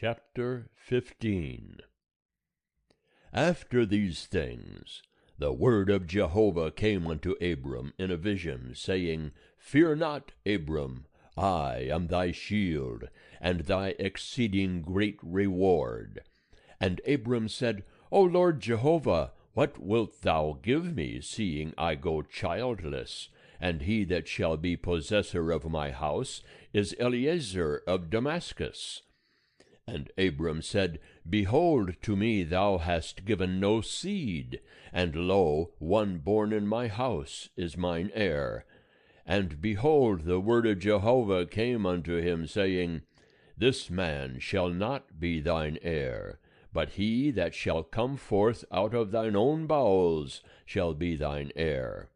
Chapter 15. After these things, the word of Jehovah came unto Abram in a vision, saying, Fear not, Abram, I am thy shield, and thy exceeding great reward. And Abram said, O Lord Jehovah, what wilt thou give me, seeing I go childless? And he that shall be possessor of my house is Eliezer of Damascus. And Abram said, Behold, to me thou hast given no seed, and lo, one born in my house is mine heir. And behold, the word of Jehovah came unto him, saying, This man shall not be thine heir, but he that shall come forth out of thine own bowels shall be thine heir.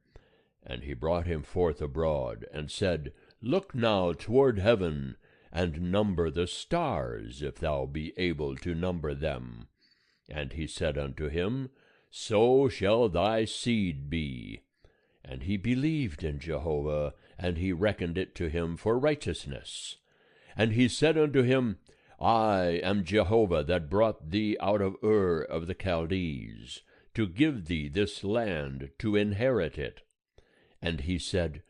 And he brought him forth abroad, and said, Look now toward heaven, and number the stars, if thou be able to number them. And he said unto him, So shall thy seed be. And he believed in Jehovah, and he reckoned it to him for righteousness. And he said unto him, I am Jehovah that brought thee out of Ur of the Chaldees, to give thee this land to inherit it. And he said,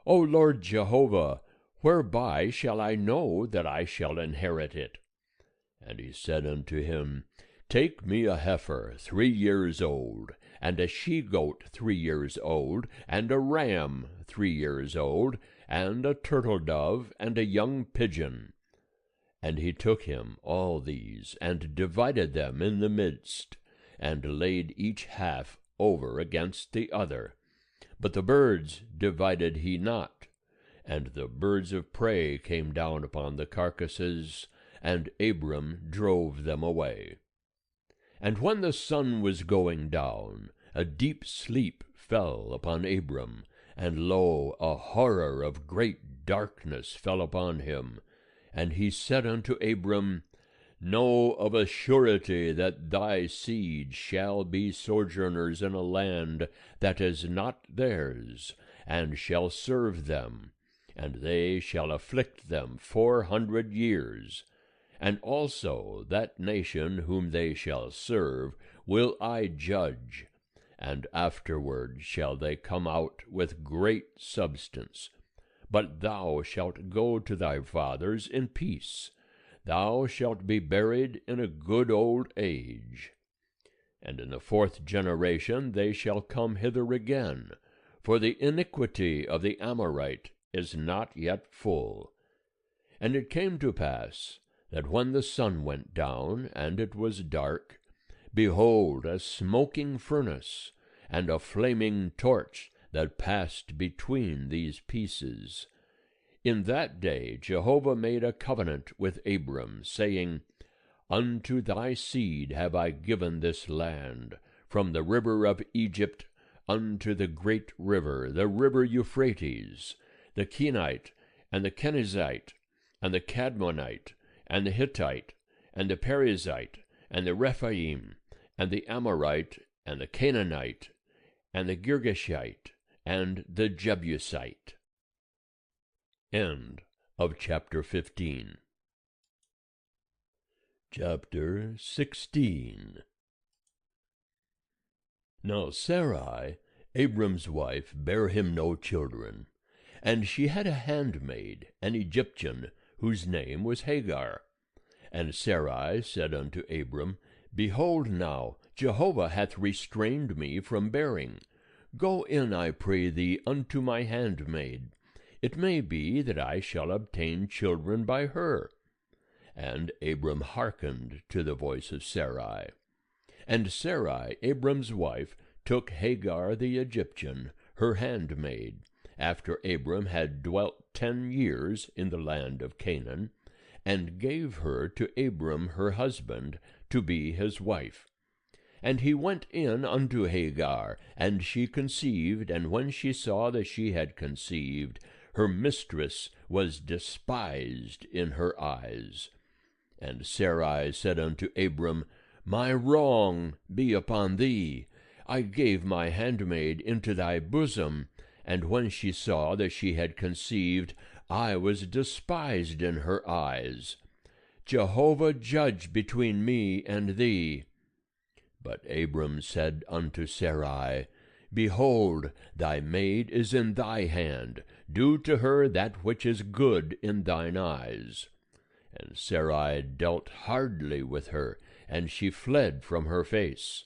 O Lord Jehovah, whereby shall I know that I shall inherit it? And he said unto him, Take me a heifer 3 years old, and a she-goat 3 years old, and a ram 3 years old, and a turtle-dove, and a young pigeon. And he took him all these, and divided them in the midst, and laid each half over against the other. But the birds divided he not. And the birds of prey came down upon the carcasses, and Abram drove them away. And when the sun was going down, a deep sleep fell upon Abram, and lo, a horror of great darkness fell upon him. And he said unto Abram, Know of a surety that thy seed shall be sojourners in a land that is not theirs, and shall serve them. And they shall afflict them 400 years. And also that nation whom they shall serve will I judge, and afterward shall they come out with great substance. But thou shalt go to thy fathers in peace. Thou shalt be buried in a good old age. And in the 4th generation they shall come hither again, for the iniquity of the Amorite is not yet full. And it came to pass, that when the sun went down, and it was dark, behold, a smoking furnace, and a flaming torch that passed between these pieces. In that day Jehovah made a covenant with Abram, saying, Unto thy seed have I given this land, from the river of Egypt unto the great river, the river Euphrates, the Kenite, and the Kenizzite, and the Cadmonite, and the Hittite, and the Perizzite, and the Rephaim, and the Amorite, and the Canaanite, and the Girgashite, and the Jebusite. End of chapter 15. Chapter 16. Now Sarai, Abram's wife, bare him no children. And she had a handmaid, an Egyptian, whose name was Hagar. And Sarai said unto Abram, Behold now, Jehovah hath restrained me from bearing. Go in, I pray thee, unto my handmaid. It may be that I shall obtain children by her. And Abram hearkened to the voice of Sarai. And Sarai, Abram's wife, took Hagar the Egyptian, her handmaid, after Abram had dwelt 10 years in the land of Canaan, and gave her to Abram her husband, to be his wife. And he went in unto Hagar, and she conceived, and when she saw that she had conceived, her mistress was despised in her eyes. And Sarai said unto Abram, My wrong be upon thee. I gave my handmaid into thy bosom, and when she saw that she had conceived, I was despised in her eyes. Jehovah judge between me and thee. But Abram said unto Sarai, Behold, thy maid is in thy hand, do to her that which is good in thine eyes. And Sarai dealt hardly with her, and she fled from her face.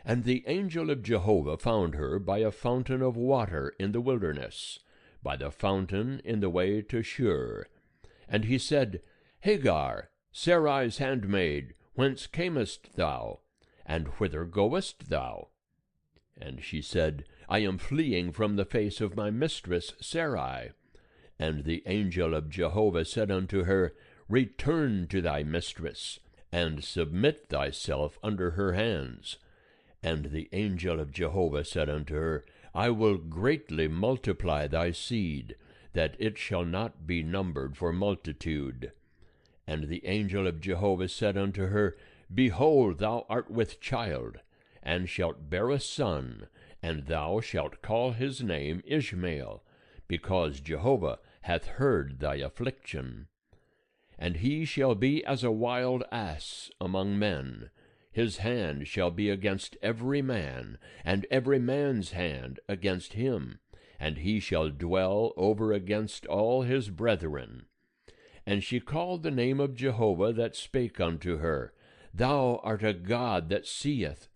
And the angel of Jehovah found her by a fountain of water in the wilderness, by the fountain in the way to Shur. And he said, Hagar, Sarai's handmaid, whence camest thou? And whither goest thou? And she said, I am fleeing from the face of my mistress Sarai. And the angel of Jehovah said unto her, Return to thy mistress, and submit thyself under her hands. And the angel of Jehovah said unto her, I will greatly multiply thy seed, that it shall not be numbered for multitude. And the angel of Jehovah said unto her, Behold, thou art with child, and shalt bear a son, and thou shalt call his name Ishmael, because Jehovah hath heard thy affliction. And he shall be as a wild ass among men. His hand shall be against every man, and every man's hand against him, and he shall dwell over against all his brethren. And she called the name of Jehovah that spake unto her, Thou art a God that seeth.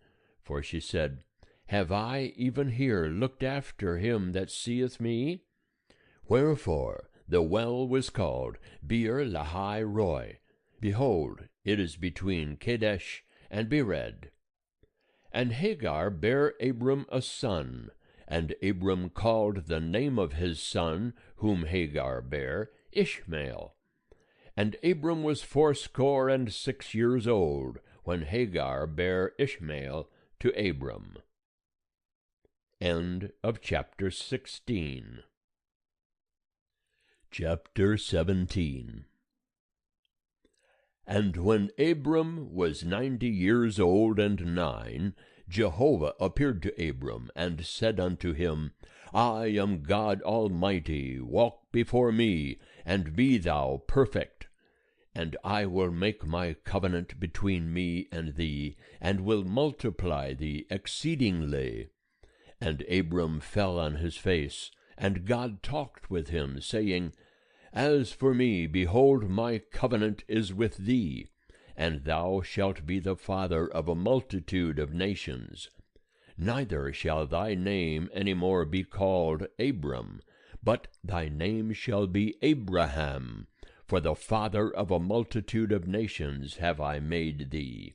For she said, Have I even here looked after him that seeth me? Wherefore the well was called Beer Lahai Roi. Behold, it is between Kadesh and Bered. And Hagar bare Abram a son, and Abram called the name of his son, whom Hagar bare, Ishmael. And Abram was 86 years old, when Hagar bare Ishmael to Abram. End of chapter 16. Chapter 17. And when Abram was 90 years old and 9, Jehovah appeared to Abram, and said unto him, I am God Almighty, walk before me, and be thou perfect. And I will make my covenant between me and thee, and will multiply thee exceedingly. And Abram fell on his face, and God talked with him, saying, As for me, behold, my covenant is with thee, and thou shalt be the father of a multitude of nations. Neither shall thy name any more be called Abram, but thy name shall be Abraham, for the father of a multitude of nations have I made thee.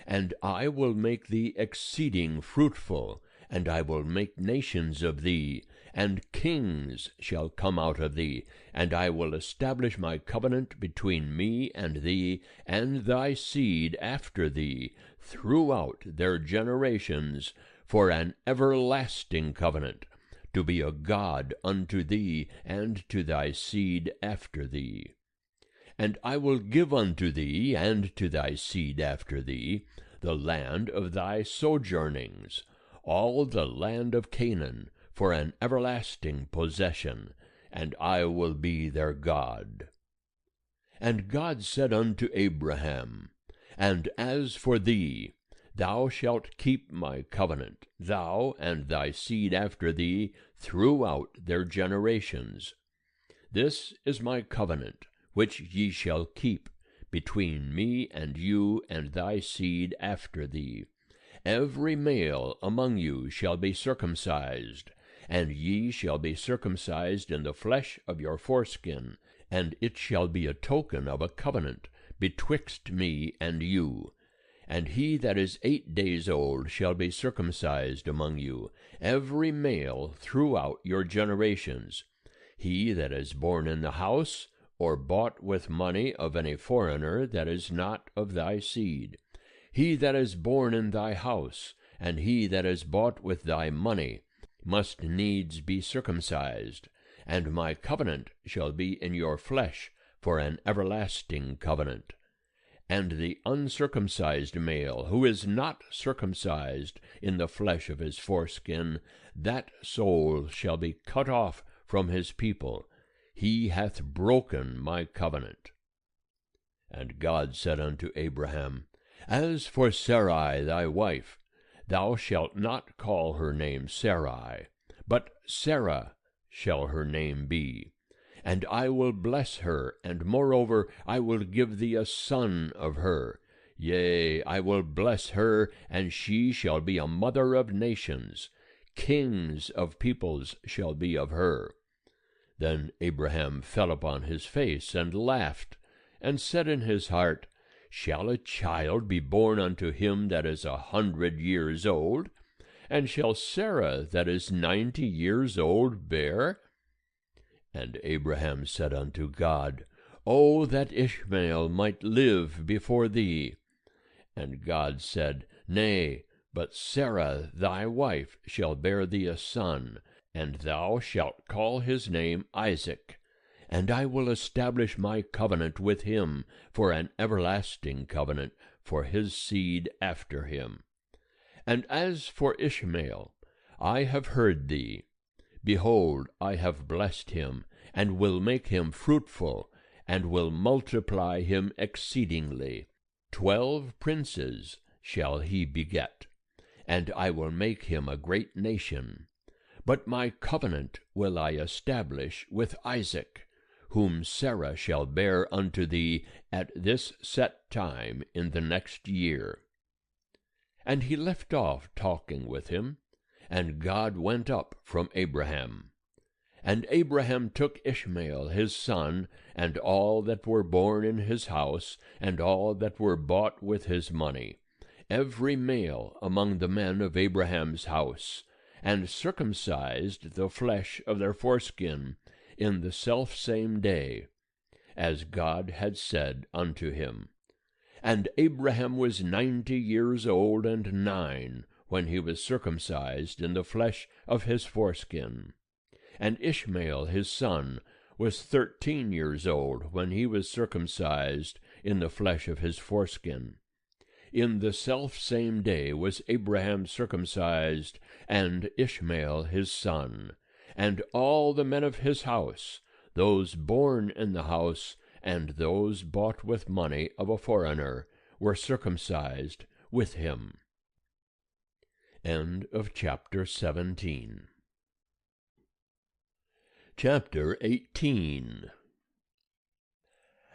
And I will make thee exceeding fruitful, and I will make nations of thee, and kings shall come out of thee, and I will establish my covenant between me and thee, and thy seed after thee, throughout their generations, for an everlasting covenant, to be a God unto thee, and to thy seed after thee. And I will give unto thee, and to thy seed after thee, the land of thy sojournings, all the land of Canaan, for an everlasting possession, and I will be their God. And God said unto Abraham, And as for thee, thou shalt keep my covenant, thou and thy seed after thee, throughout their generations. This is my covenant, which ye shall keep, between me and you and thy seed after thee. Every male among you shall be circumcised, and ye shall be circumcised in the flesh of your foreskin, and it shall be a token of a covenant betwixt me and you. And he that is 8 days old shall be circumcised among you, every male throughout your generations. He that is born in the house, or bought with money of any foreigner that is not of thy seed. He that is born in thy house, and he that is bought with thy money, must needs be circumcised, and my covenant shall be in your flesh for an everlasting covenant. And the uncircumcised male, who is not circumcised in the flesh of his foreskin, that soul shall be cut off from his people. He hath broken my covenant. And God said unto Abraham, As for Sarai thy wife, thou shalt not call her name Sarai, but Sarah shall her name be. And I will bless her, and moreover I will give thee a son of her. Yea, I will bless her, and she shall be a mother of nations. Kings of peoples shall be of her. Then Abraham fell upon his face, and laughed, and said in his heart, Shall a child be born unto him that is 100 years old? And shall Sarah that is 90 years old bear? And Abraham said unto God, O that Ishmael might live before thee! And God said, Nay, but Sarah thy wife shall bear thee a son, and thou shalt call his name Isaac. And I will establish my covenant with him for an everlasting covenant for his seed after him. And as for Ishmael, I have heard thee. Behold, I have blessed him, and will make him fruitful, and will multiply him exceedingly. 12 princes shall he beget, and I will make him a great nation. But my covenant will I establish with Isaac, whom Sarah shall bear unto thee at this set time in the next year. And he left off talking with him, and God went up from Abraham. And Abraham took Ishmael his son, and all that were born in his house, and all that were bought with his money, every male among the men of Abraham's house, and circumcised the flesh of their foreskin in the selfsame day, as God had said unto him. And Abraham was 90 years old and 9 when he was circumcised in the flesh of his foreskin. And Ishmael his son was 13 years old when he was circumcised in the flesh of his foreskin. In the selfsame day was Abraham circumcised, and Ishmael his son, and all the men of his house, those born in the house, and those bought with money of a foreigner, were circumcised with him. End of chapter 17. Chapter 18.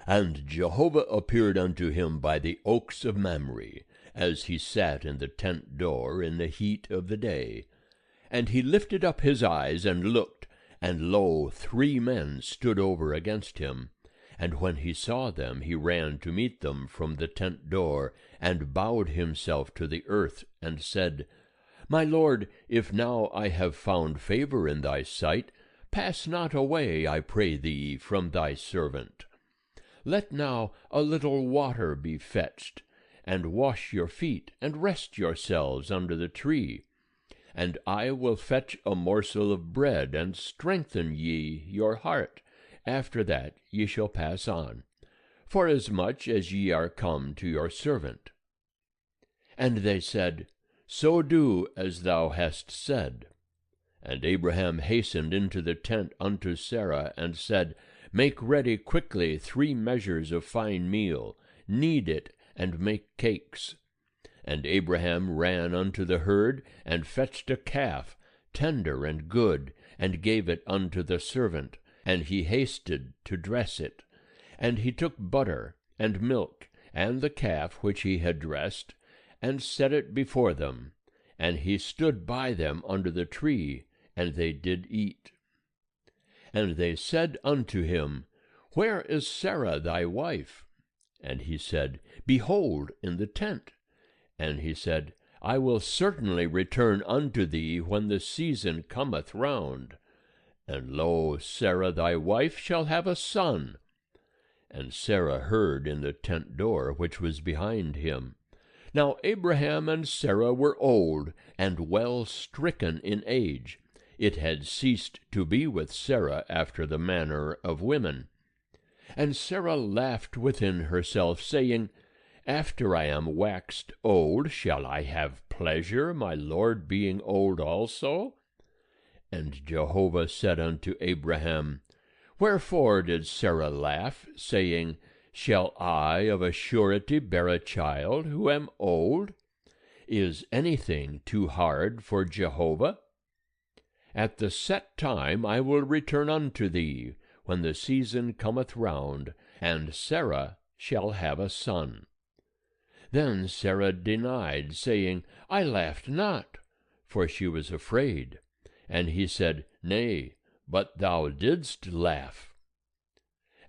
And Jehovah appeared unto him by the oaks of Mamre, as he sat in the tent door in the heat of the day. And he lifted up his eyes and looked, and lo, 3 men stood over against him. And when he saw them, he ran to meet them from the tent door, and bowed himself to the earth, and said, My Lord, if now I have found favor in thy sight, pass not away, I pray thee, from thy servant. Let now a little water be fetched, and wash your feet, and rest yourselves under the tree. And I will fetch a morsel of bread, and strengthen ye your heart. After that ye shall pass on, forasmuch as ye are come to your servant. And they said, So do as thou hast said. And Abraham hastened into the tent unto Sarah, and said, Make ready quickly 3 measures of fine meal, knead it, and make cakes. And Abraham ran unto the herd, and fetched a calf, tender and good, and gave it unto the servant, and he hasted to dress it. And he took butter, and milk, and the calf which he had dressed, and set it before them. And he stood by them under the tree, and they did eat. And they said unto him, Where is Sarah thy wife? And he said, Behold, in the tent. And he said, I will certainly return unto thee when the season cometh round. And lo, Sarah thy wife shall have a son. And Sarah heard in the tent door which was behind him. Now Abraham and Sarah were old, and well stricken in age. It had ceased to be with Sarah after the manner of women. And Sarah laughed within herself, saying, After I am waxed old, shall I have pleasure, my Lord being old also? And Jehovah said unto Abraham, Wherefore did Sarah laugh, saying, Shall I of a surety bear a child who am old? Is anything too hard for Jehovah? At the set time I will return unto thee, when the season cometh round, and Sarah shall have a son. Then Sarah denied, saying, I laughed not, for she was afraid. And he said, Nay, but thou didst laugh.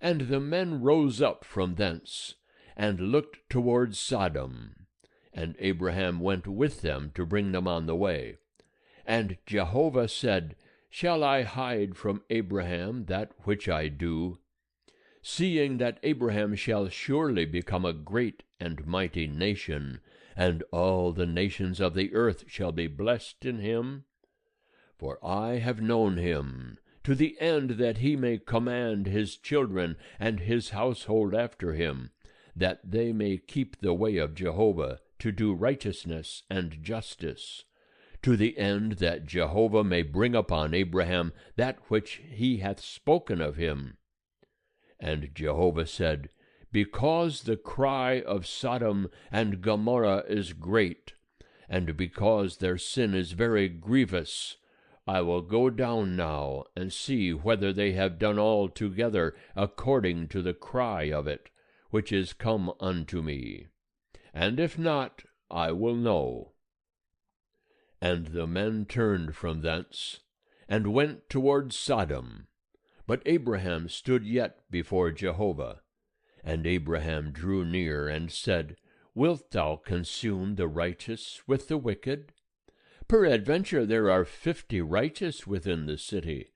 And the men rose up from thence, and looked toward Sodom. And Abraham went with them to bring them on the way. And Jehovah said, Shall I hide from Abraham that which I do? Seeing that Abraham shall surely become a great and mighty nation, and all the nations of the earth shall be blessed in him. For I have known him, to the end that he may command his children and his household after him, that they may keep the way of Jehovah, to do righteousness and justice, to the end that Jehovah may bring upon Abraham that which he hath spoken of him. And Jehovah said, Because the cry of Sodom and Gomorrah is great, and because their sin is very grievous, I will go down now and see whether they have done altogether according to the cry of it, which is come unto me. And if not, I will know. And the men turned from thence, and went toward Sodom. But Abraham stood yet before Jehovah. And Abraham drew near, and said, Wilt thou consume the righteous with the wicked? Peradventure there are 50 righteous within the city.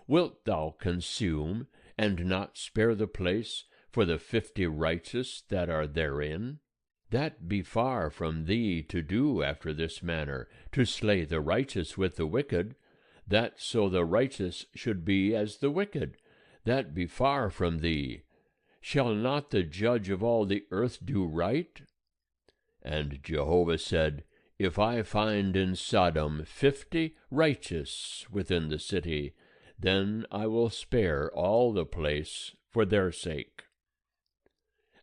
Wilt thou consume, and not spare the place for the 50 righteous that are therein? That be far from thee to do after this manner, to slay the righteous with the wicked, that so the righteous should be as the wicked. That be far from thee. Shall not the judge of all the earth do right? And Jehovah said, If I find in Sodom 50 righteous within the city, then I will spare all the place for their sake.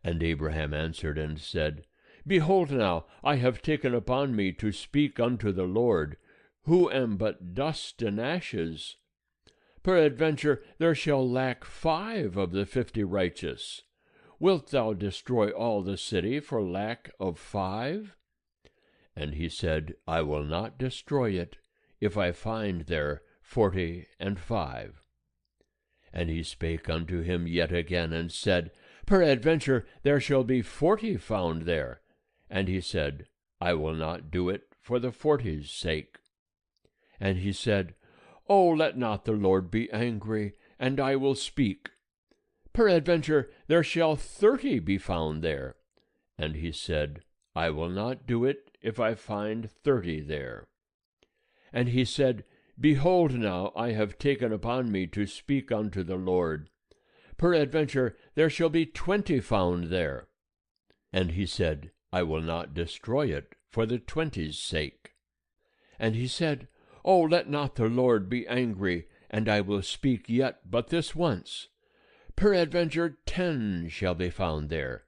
And Abraham answered and said, Behold now, I have taken upon me to speak unto the Lord, who am but dust and ashes. Peradventure there shall lack 5 of the 50 righteous. Wilt thou destroy all the city for lack of 5? And he said, I will not destroy it, if I find there 45. And he spake unto him yet again, and said, Peradventure there shall be 40 found there. And he said, I will not do it for the 40's sake. And he said, O let not the Lord be angry, and I will speak. Peradventure there shall 30 be found there. And he said, I will not do it if I find 30 there. And he said, Behold now, I have taken upon me to speak unto the Lord. Peradventure there shall be 20 found there. And he said, I will not destroy it for the 20's sake. And he said, O let not the Lord be angry, and I will speak yet but this once. Peradventure 10 shall be found there.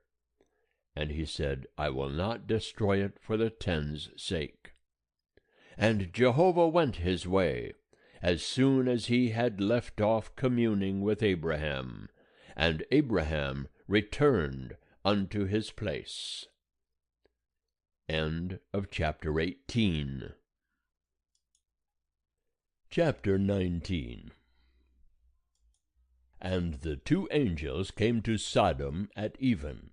And he said, I will not destroy it for the 10's sake. And Jehovah went his way, as soon as he had left off communing with Abraham, and Abraham returned unto his place. End of chapter 18. Chapter 19. And the 2 angels came to Sodom at even,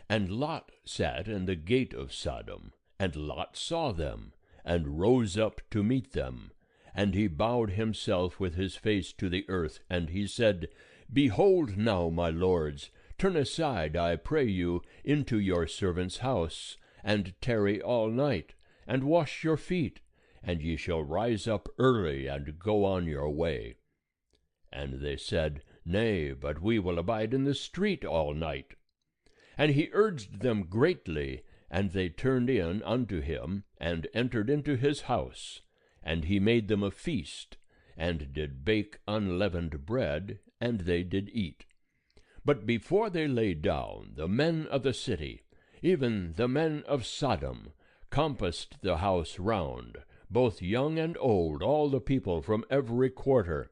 and Lot sat in the gate of Sodom, and Lot saw them, and rose up to meet them. And he bowed himself with his face to the earth, and he said, Behold now, my lords, turn aside, I pray you, into your servant's house, and tarry all night, and wash your feet, and ye shall rise up early, and go on your way. And they said, Nay, but we will abide in the street all night. And he urged them greatly, and they turned in unto him, and entered into his house. And he made them a feast, and did bake unleavened bread, and they did eat. But before they lay down, the men of the city, even the men of Sodom, compassed the house round, both young and old, all the people from every quarter.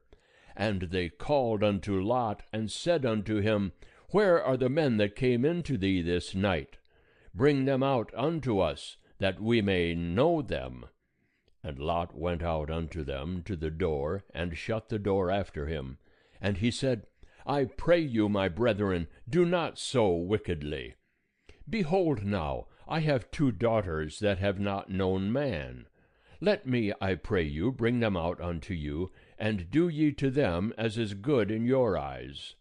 And they called unto Lot, and said unto him, Where are the men that came into thee this night? Bring them out unto us, that we may know them. And Lot went out unto them to the door, and shut the door after him. And he said, I pray you, my brethren, do not so wickedly. Behold now, I have 2 daughters that have not known man. Let me, I pray you, bring them out unto you, and do ye to them as is good in your eyes.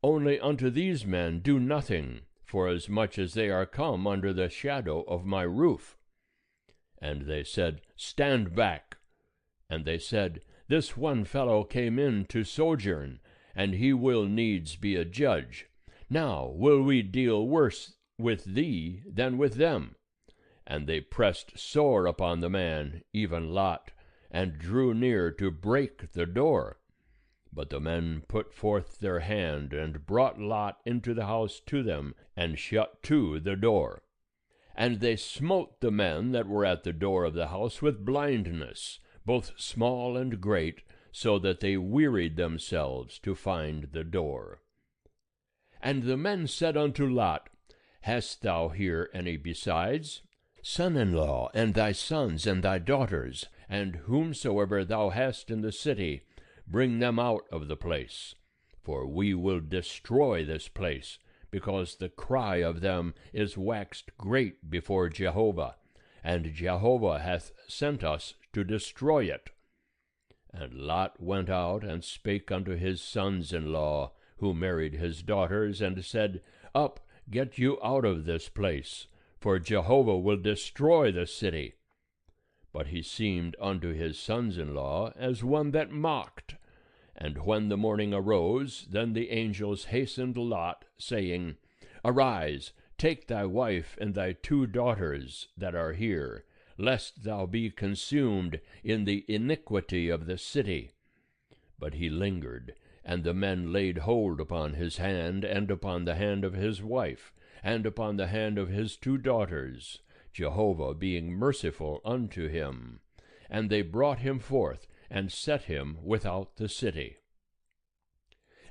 Only unto these men do nothing, forasmuch as they are come under the shadow of my roof. And they said, Stand back. And they said, This one fellow came in to sojourn, and he will needs be a judge. Now will we deal worse with thee than with them? And they pressed sore upon the man, even Lot, and drew near to break the door. But the men put forth their hand, and brought Lot into the house to them, and shut to the door. And they smote the men that were at the door of the house with blindness, both small and great, so that they wearied themselves to find the door. And the men said unto Lot, Hast thou here any besides? Son-in-law, and thy sons, and thy daughters, and whomsoever thou hast in the city, bring them out of the place. For we will destroy this place, because the cry of them is waxed great before Jehovah, and Jehovah hath sent us to destroy it. And Lot went out and spake unto his sons-in-law, who married his daughters, and said, Up, get you out of this place, for Jehovah will destroy the city. But he seemed unto his sons-in-law as one that mocked. And when the morning arose, then the angels hastened Lot, saying, Arise, take thy wife and thy 2 daughters that are here, lest thou be consumed in the iniquity of the city. But he lingered, and the men laid hold upon his hand, and upon the hand of his wife, and upon the hand of his 2 daughters, Jehovah being merciful unto him. And they brought him forth, and set him without the city.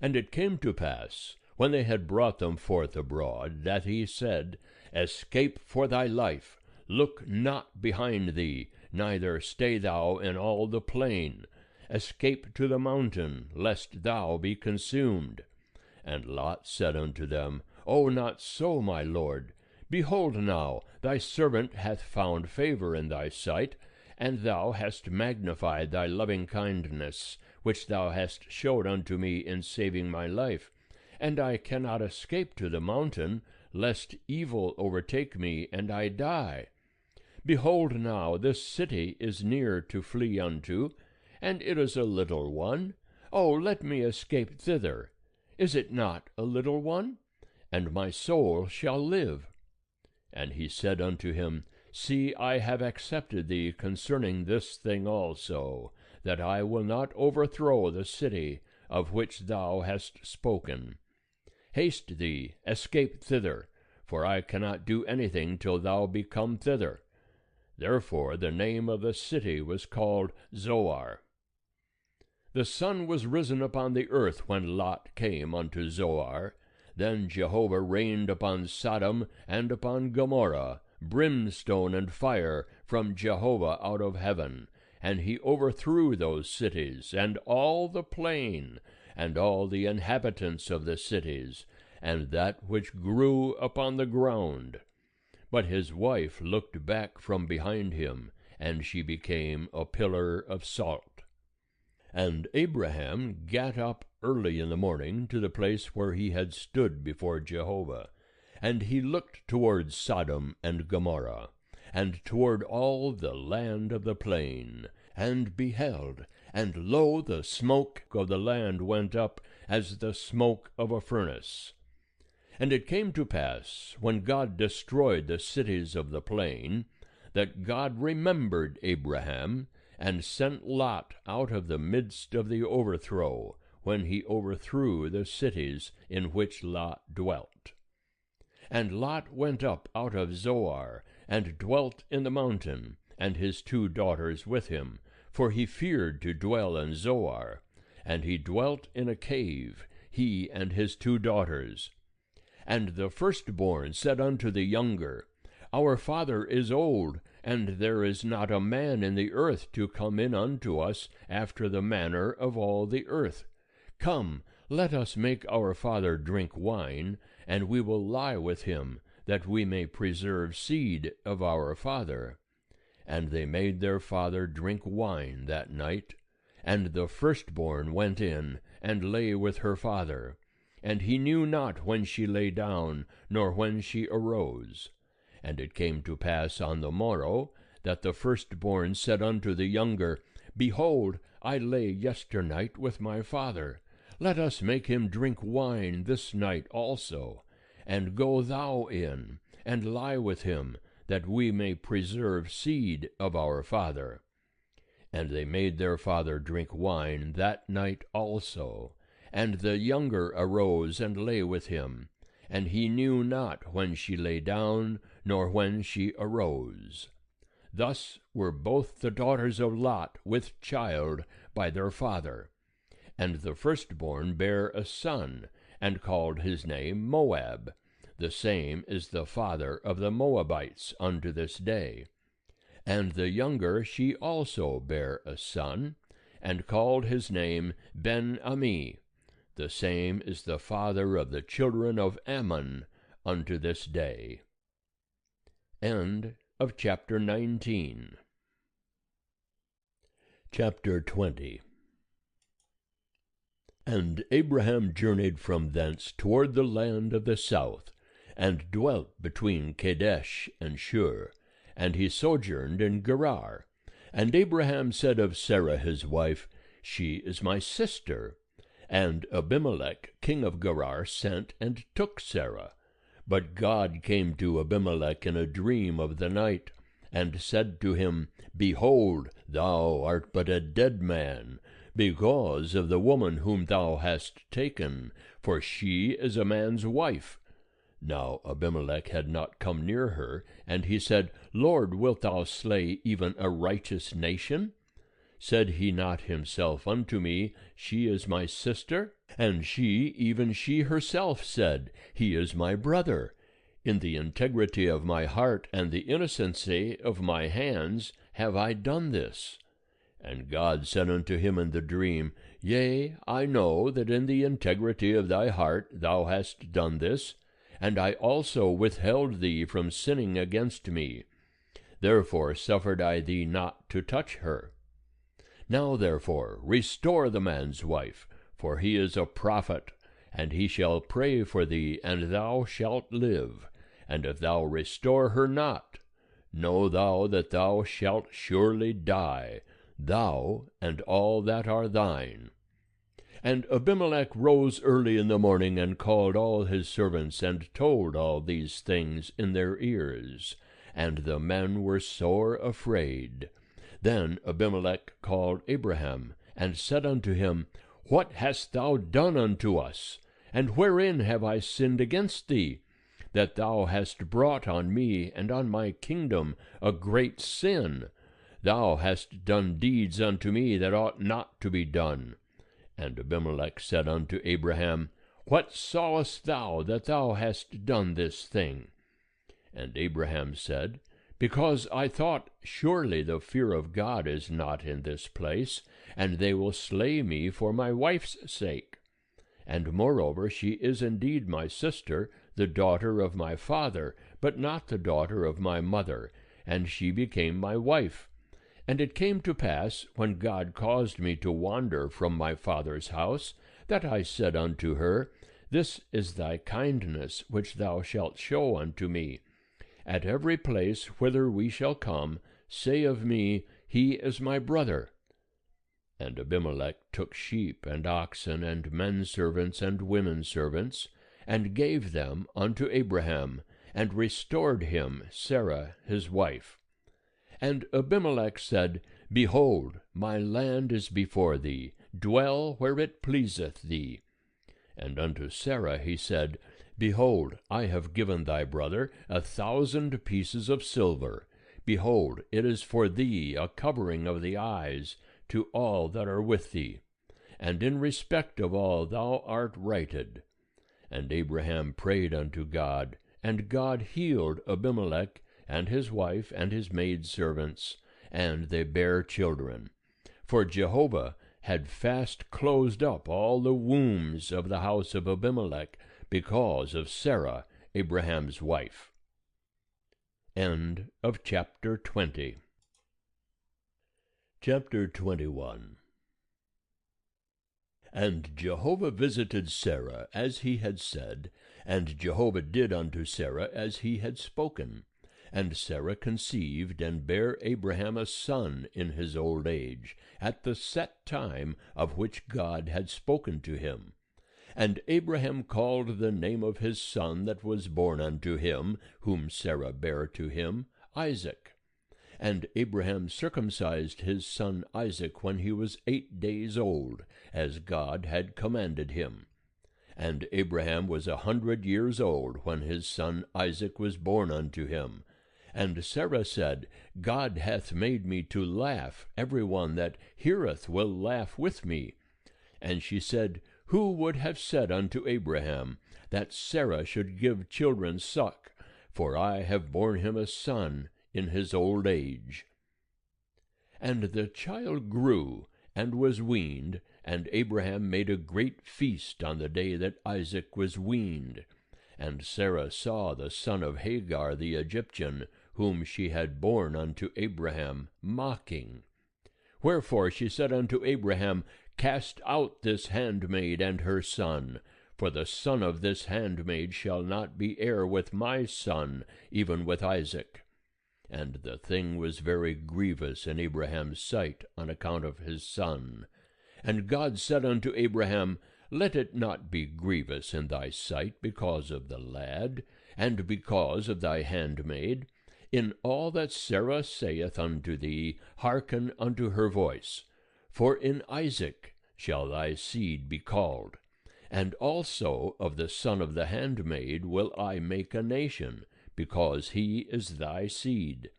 And it came to pass, when they had brought them forth abroad, that he said, Escape for thy life, look not behind thee, neither stay thou in all the plain. Escape to the mountain, lest thou be consumed. And Lot said unto them, O not so, my lord. Behold now, thy servant hath found favor in thy sight, and thou hast magnified thy loving kindness, which thou hast showed unto me in saving my life. And I cannot escape to the mountain, lest evil overtake me, and I die. Behold now, this city is near to flee unto, and it is a little one. O let me escape thither. Is it not a little one? And my soul shall live. And he said unto him, See, I have accepted thee concerning this thing also, that I will not overthrow the city of which thou hast spoken. Haste thee, escape thither, for I cannot do anything till thou be come thither. Therefore the name of the city was called Zoar. The sun was risen upon the earth when Lot came unto Zoar. Then Jehovah rained upon Sodom and upon Gomorrah brimstone and fire from Jehovah out of heaven, and he overthrew those cities, and all the plain, and all the inhabitants of the cities, and that which grew upon the ground. But his wife looked back from behind him, and she became a pillar of salt. And Abraham gat up early in the morning to the place where he had stood before Jehovah, and he looked toward Sodom and Gomorrah, and toward all the land of the plain, and beheld, and lo, the smoke of the land went up as the smoke of a furnace. And it came to pass, when God destroyed the cities of the plain, that God remembered Abraham, and sent Lot out of the midst of the overthrow, when he overthrew the cities in which Lot dwelt. And Lot went up out of Zoar, and dwelt in the mountain, and his 2 daughters with him, for he feared to dwell in Zoar. And he dwelt in a cave, he and his 2 daughters. And the firstborn said unto the younger, Our father is old, and there is not a man in the earth to come in unto us after the manner of all the earth. Come, let us make our father drink wine, and we will lie with him, that we may preserve seed of our father. And they made their father drink wine that night. And the firstborn went in, and lay with her father. And he knew not when she lay down, nor when she arose. And it came to pass on the morrow, that the firstborn said unto the younger, Behold, I lay yesternight with my father. Let us make him drink wine this night also. And go thou in, and lie with him, that we may preserve seed of our father. And they made their father drink wine that night also. And the younger arose and lay with him. And he knew not when she lay down, nor when she arose. Thus were both the daughters of Lot with child by their father. And the firstborn bare a son, and called his name Moab. The same is the father of the Moabites unto this day. And the younger she also bare a son, and called his name Ben-Ami. The same is the father of the children of Ammon unto this day. End of chapter 19. Chapter 20. And Abraham journeyed from thence toward the land of the south, and dwelt between Kadesh and Shur, and he sojourned in Gerar. And Abraham said of Sarah his wife, She is my sister. And Abimelech king of Gerar sent and took Sarah. But God came to Abimelech in a dream of the night, and said to him, Behold, thou art but a dead man, because of the woman whom thou hast taken, for she is a man's wife. Now Abimelech had not come near her, and he said, Lord, wilt thou slay even a righteous nation? Said he not himself unto me, She is my sister? And she, even she herself, said, He is my brother. In the integrity of my heart and the innocency of my hands have I done this. And God said unto him in the dream, Yea, I know that in the integrity of thy heart thou hast done this, and I also withheld thee from sinning against me. Therefore suffered I thee not to touch her. Now therefore restore the man's wife, for he is a prophet, and he shall pray for thee, and thou shalt live. And if thou restore her not, know thou that thou shalt surely die, thou and all that are thine. And Abimelech rose early in the morning, and called all his servants, and told all these things in their ears. And the men were sore afraid. Then Abimelech called Abraham, and said unto him, What hast thou done unto us? And wherein have I sinned against thee, that thou hast brought on me and on my kingdom a great sin? Thou hast done deeds unto me that ought not to be done. And Abimelech said unto Abraham, What sawest thou that thou hast done this thing? And Abraham said, Because I thought, Surely the fear of God is not in this place, and they will slay me for my wife's sake. And moreover, she is indeed my sister, the daughter of my father, but not the daughter of my mother, and she became my wife. And it came to pass, when God caused me to wander from my father's house, that I said unto her, This is thy kindness which thou shalt show unto me. At every place whither we shall come, say of me, He is my brother. And Abimelech took sheep and oxen and men servants and women servants, and gave them unto Abraham, and restored him Sarah his wife. And Abimelech said, Behold, my land is before thee, dwell where it pleaseth thee. And unto Sarah he said, Behold, I have given thy brother 1,000 pieces of silver. Behold, it is for thee a covering of the eyes to all that are with thee. And in respect of all thou art righted. And Abraham prayed unto God, and God healed Abimelech, and his wife, and his maidservants, and they bare children. For Jehovah had fast closed up all the wombs of the house of Abimelech, because of Sarah, Abraham's wife. End of chapter 20. Chapter 21. And Jehovah visited Sarah as he had said, and Jehovah did unto Sarah as he had spoken. And Sarah conceived, and bare Abraham a son in his old age, at the set time of which God had spoken to him. And Abraham called the name of his son that was born unto him, whom Sarah bare to him, Isaac. And Abraham circumcised his son Isaac when he was 8 days old, as God had commanded him. And Abraham was 100 years old when his son Isaac was born unto him. And Sarah said, God hath made me to laugh, every one that heareth will laugh with me. And she said, Who would have said unto Abraham, that Sarah should give children suck? For I have borne him a son in his old age. And the child grew, and was weaned, and Abraham made a great feast on the day that Isaac was weaned. And Sarah saw the son of Hagar the Egyptian, whom she had borne unto Abraham, mocking. Wherefore she said unto Abraham, Cast out this handmaid and her son, for the son of this handmaid shall not be heir with my son, even with Isaac. And the thing was very grievous in Abraham's sight on account of his son. And God said unto Abraham, Let it not be grievous in thy sight because of the lad, and because of thy handmaid. In all that Sarah saith unto thee, hearken unto her voice. For in Isaac shall thy seed be called. And also of the son of the handmaid will I make a nation, because he is thy seed.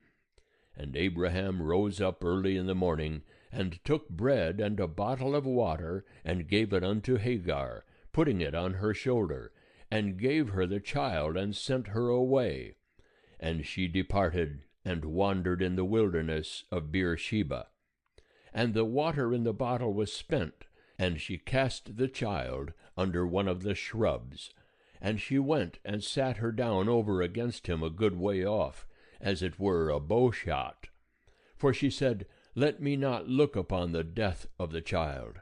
And Abraham rose up early in the morning, and took bread and a bottle of water, and gave it unto Hagar, putting it on her shoulder, and gave her the child, and sent her away. And she departed, and wandered in the wilderness of Beersheba. And the water in the bottle was spent, and she cast the child under one of the shrubs. And she went and sat her down over against him a good way off, as it were a bow shot. For she said, Let me not look upon the death of the child.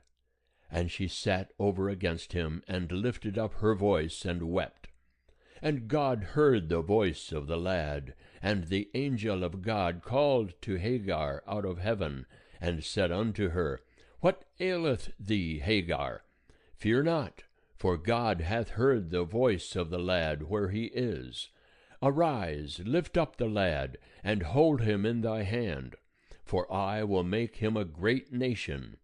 And she sat over against him, and lifted up her voice, and wept. And God heard the voice of the lad, and the angel of God called to Hagar out of heaven, and said unto her, What aileth thee, Hagar? Fear not, for God hath heard the voice of the lad where he is. Arise, lift up the lad, and hold him in thy hand, for I will make him a great nation.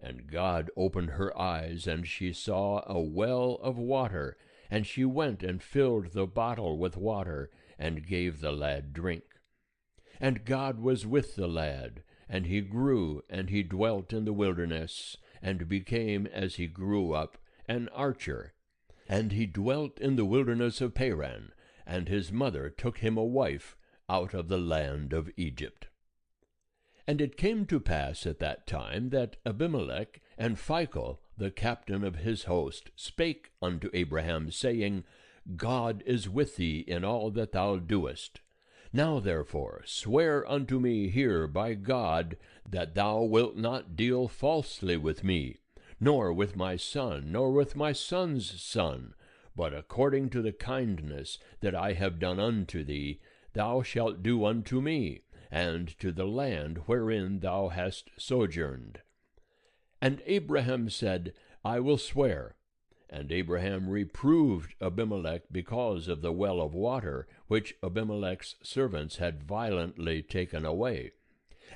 And God opened her eyes, and she saw a well of water, and she went and filled the bottle with water, and gave the lad drink. And God was with the lad, and he grew, and he dwelt in the wilderness, and became, as he grew up, an archer. And he dwelt in the wilderness of Paran, and his mother took him a wife out of the land of Egypt. And it came to pass at that time that Abimelech and Phicol, the captain of his host, spake unto Abraham, saying, God is with thee in all that thou doest. Now therefore swear unto me here by God, that thou wilt not deal falsely with me, nor with my son, nor with my son's son, but according to the kindness that I have done unto thee, thou shalt do unto me, and to the land wherein thou hast sojourned. And Abraham said, I will swear. And Abraham reproved Abimelech because of the well of water, which Abimelech's servants had violently taken away.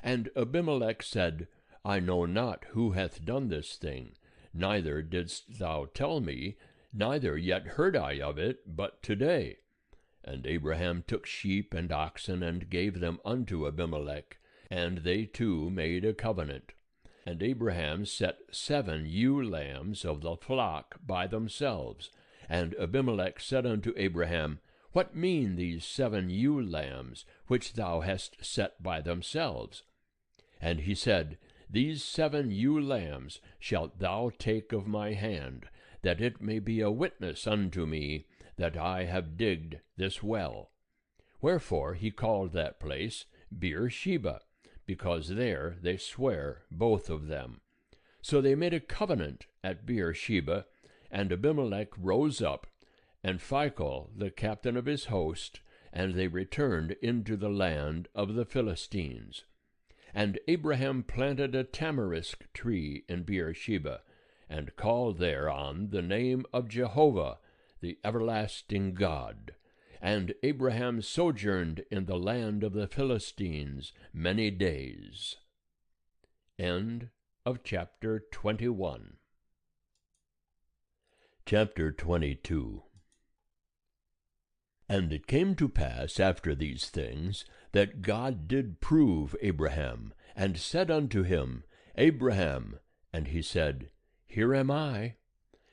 And Abimelech said, I know not who hath done this thing, neither didst thou tell me, neither yet heard I of it, but today. And Abraham took sheep and oxen, and gave them unto Abimelech, and they two made a covenant. And Abraham set 7 ewe lambs of the flock by themselves. And Abimelech said unto Abraham, What mean these 7 ewe lambs, which thou hast set by themselves? And he said, These 7 ewe lambs shalt thou take of my hand, that it may be a witness unto me that I have digged this well. Wherefore he called that place Beersheba, because there they swear both of them. So they made a covenant at Beersheba, and Abimelech rose up, and Phicol the captain of his host, and they returned into the land of the Philistines. And Abraham planted a tamarisk tree in Beersheba, and called thereon the name of Jehovah, the everlasting God. And Abraham sojourned in the land of the Philistines many days. End of chapter 21. Chapter 22. And it came to pass after these things, that God did prove Abraham, and said unto him, Abraham. And he said, Here am I.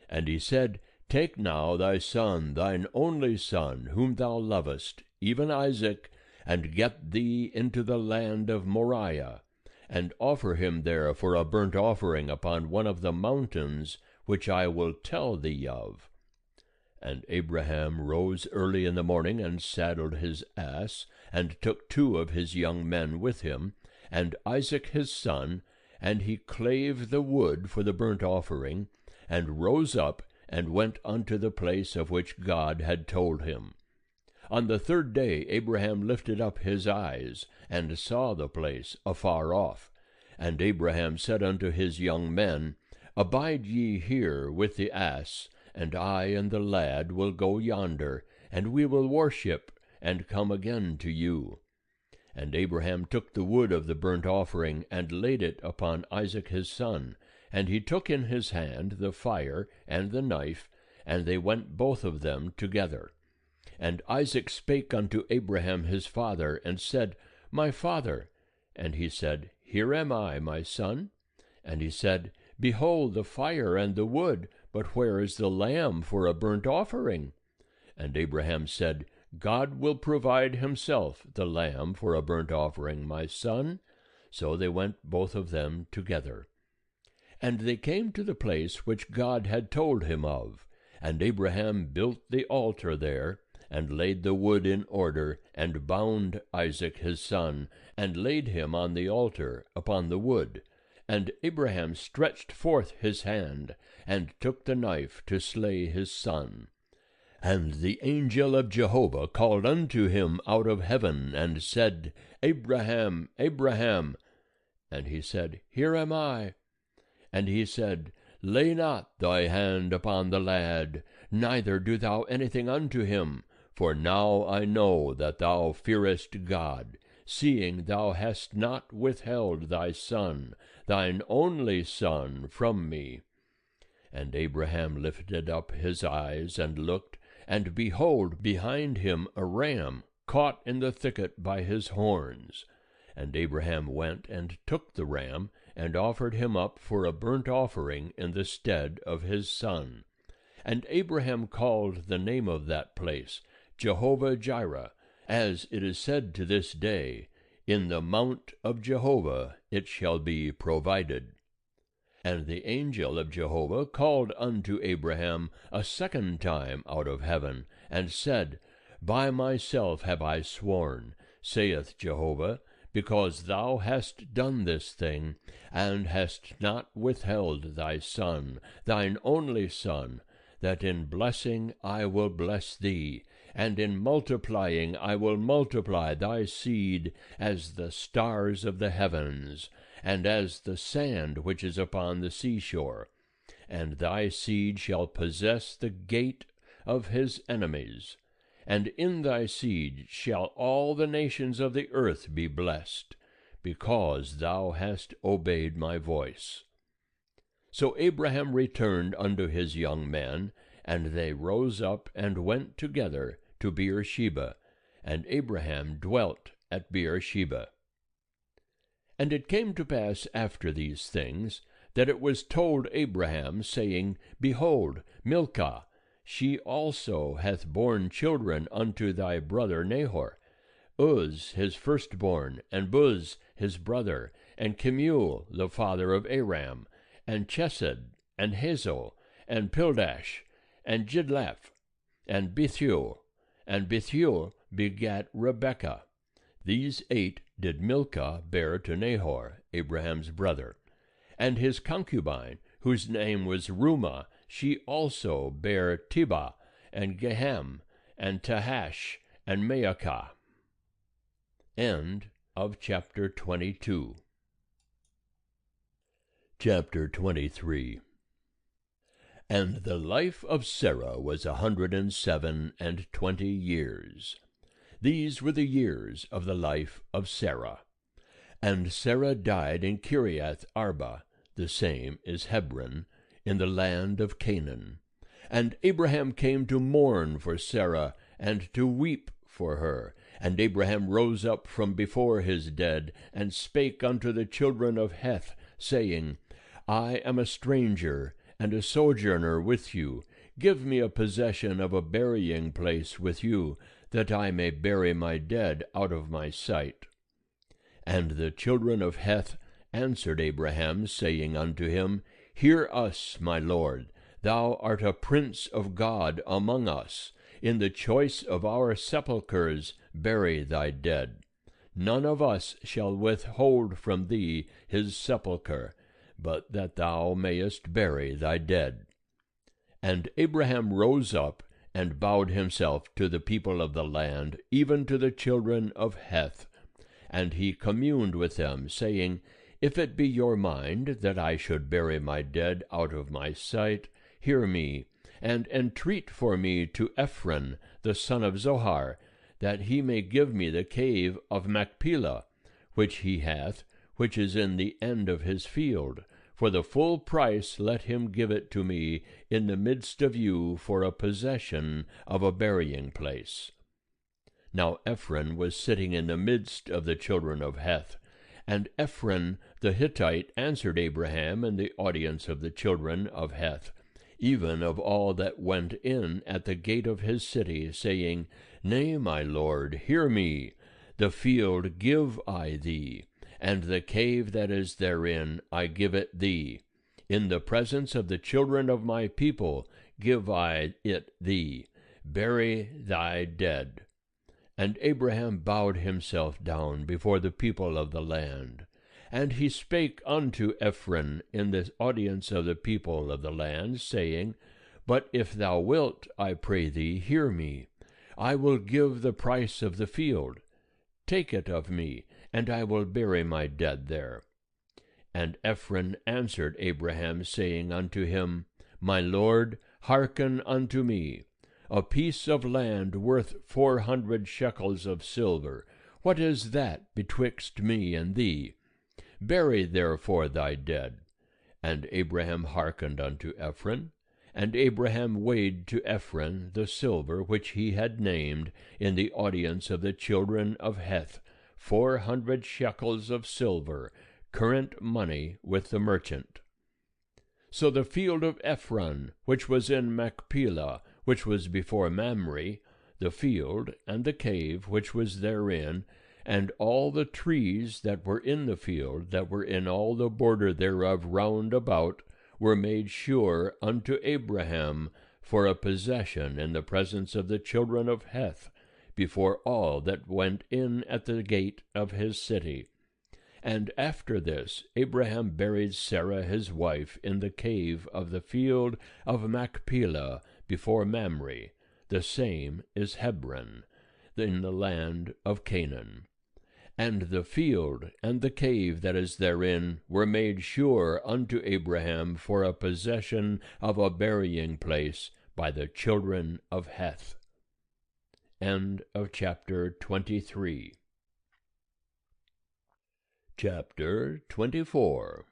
And he said, Take now thy son, thine only son, whom thou lovest, even Isaac, and get thee into the land of Moriah, and offer him there for a burnt offering upon one of the mountains which I will tell thee of. And Abraham rose early in the morning, and saddled his ass, and took 2 of his young men with him, and Isaac his son, and he clave the wood for the burnt offering, and rose up, and went unto the place of which God had told him. On the 3rd day Abraham lifted up his eyes, and saw the place afar off. And Abraham said unto his young men, Abide ye here with the ass, and I and the lad will go yonder, and we will worship, and come again to you. And Abraham took the wood of the burnt offering, and laid it upon Isaac his son, and he took in his hand the fire and the knife, and they went both of them together. And Isaac spake unto Abraham his father, and said, My father. And he said, Here am I, my son. And he said, Behold the fire and the wood, but where is the lamb for a burnt offering? And Abraham said, God will provide himself the lamb for a burnt offering, my son. So they went both of them together. And they came to the place which God had told him of. And Abraham built the altar there, and laid the wood in order, and bound Isaac his son, and laid him on the altar upon the wood. And Abraham stretched forth his hand, and took the knife to slay his son. And the angel of Jehovah called unto him out of heaven, and said, Abraham, Abraham. And he said, Here am I. And he said, Lay not thy hand upon the lad, neither do thou anything unto him, for now I know that thou fearest God, seeing thou hast not withheld thy son, thine only son, from me. And Abraham lifted up his eyes, and looked, and behold, behind him a ram, caught in the thicket by his horns. And Abraham went and took the ram, and offered him up for a burnt offering in the stead of his son. And Abraham called the name of that place Jehovah-Jireh, as it is said to this day, In the mount of Jehovah it shall be provided. And the angel of Jehovah called unto Abraham a 2nd time out of heaven, and said, By myself have I sworn, saith Jehovah, because thou hast done this thing, and hast not withheld thy son, thine only son, that in blessing I will bless thee, and in multiplying I will multiply thy seed as the stars of the heavens, and as the sand which is upon the seashore. And thy seed shall possess the gate of his enemies. And in thy seed shall all the nations of the earth be blessed, because thou hast obeyed my voice. So Abraham returned unto his young men, and they rose up and went together to Beersheba, and Abraham dwelt at Beersheba. And it came to pass after these things, that it was told Abraham, saying, Behold, Milcah, she also hath borne children unto thy brother Nahor, Uz his firstborn, and Buz his brother, and Kemuel the father of Aram, and Chesed, and Hazo, and Pildash, and Jidlaph, and Bethuel. And Bethuel begat Rebekah. These 8 did Milcah bear to Nahor, Abraham's brother. And his concubine, whose name was Reumah, she also bare Tebah, and Gaham, and Tahash, and Maacah. End of chapter 22. Chapter 23. And the life of Sarah was 127 years. These were the years of the life of Sarah. And Sarah died in Kiriath Arba, the same is Hebron, in the land of Canaan. And Abraham came to mourn for Sarah, and to weep for her. And Abraham rose up from before his dead, and spake unto the children of Heth, saying, I am a stranger, and a sojourner with you. Give me a possession of a burying place with you, that I may bury my dead out of my sight. And the children of Heth answered Abraham, saying unto him, Hear us, my lord, thou art a prince of God among us. In the choice of our sepulchres bury thy dead. None of us shall withhold from thee his sepulchre, but that thou mayest bury thy dead. And Abraham rose up, and bowed himself to the people of the land, even to the children of Heth. And he communed with them, saying, If it be your mind that I should bury my dead out of my sight, hear me, and entreat for me to Ephron, the son of Zohar, that he may give me the cave of Machpelah, which he hath, which is in the end of his field. For the full price let him give it to me in the midst of you for a possession of a burying place. Now Ephron was sitting in the midst of the children of Heth. And Ephron the Hittite answered Abraham in the audience of the children of Heth, even of all that went in at the gate of his city, saying, Nay, my lord, hear me. The field give I thee, and the cave that is therein I give it thee. In the presence of the children of my people give I it thee. Bury thy dead. And Abraham bowed himself down before the people of the land. And he spake unto Ephron in the audience of the people of the land, saying, But if thou wilt, I pray thee, hear me. I will give the price of the field. Take it of me, and I will bury my dead there. And Ephron answered Abraham, saying unto him, My lord, hearken unto me. A piece of land worth 400 shekels of silver, what is that betwixt me and thee? Bury therefore thy dead. And Abraham hearkened unto Ephron. And Abraham weighed to Ephron the silver which he had named in the audience of the children of Heth, 400 shekels of silver, current money with the merchant. So the field of Ephron, which was in Machpelah, which was before Mamre, the field, and the cave which was therein, and all the trees that were in the field, that were in all the border thereof round about, were made sure unto Abraham for a possession in the presence of the children of Heth, before all that went in at the gate of his city. And after this Abraham buried Sarah his wife in the cave of the field of Machpelah before Mamre, the same is Hebron, in the land of Canaan. And the field and the cave that is therein were made sure unto Abraham for a possession of a burying place by the children of Heth. End of chapter 23. Chapter 24.